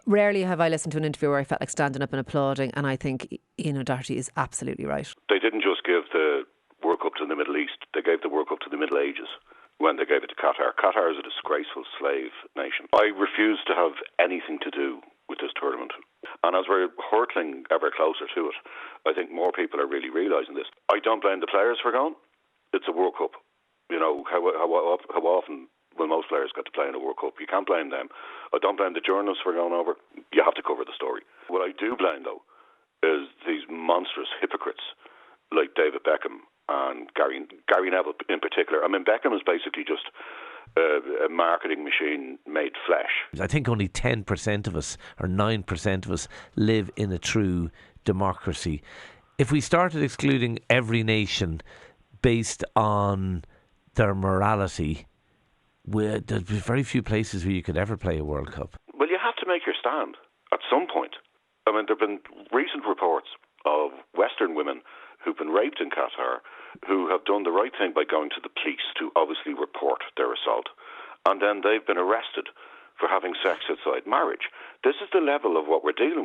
Rarely have I listened to an interview where I felt like standing up and applauding, and I think, Darty is absolutely right. They didn't just give the World Cup to the Middle East, they gave the World Cup to the Middle Ages when they gave it to Qatar. Qatar is a disgraceful slave nation. I refuse to have anything to do with this tournament. And as we're hurtling ever closer to it, I think more people are really realising this. I don't blame the players for going. It's a World Cup. How often will most players get to play in a World Cup? You can't blame them. I don't blame the journalists for going over. You have to cover the story. What I do blame, though, is these monstrous hypocrites like David Beckham and Gary Neville in particular. I mean, Beckham is basically just a marketing machine made flesh. I think only 10% of us or 9% of us live in a true democracy. If we started excluding every nation based on their morality, there'd be very few places where you could ever play a World Cup. Well, you have to make your stand at some point. I mean, there have been recent reports of Western women who've been raped in Qatar, who have done the right thing by going to the police to obviously report their assault, and then they've been arrested for having sex outside marriage. This is the level of what we're dealing with.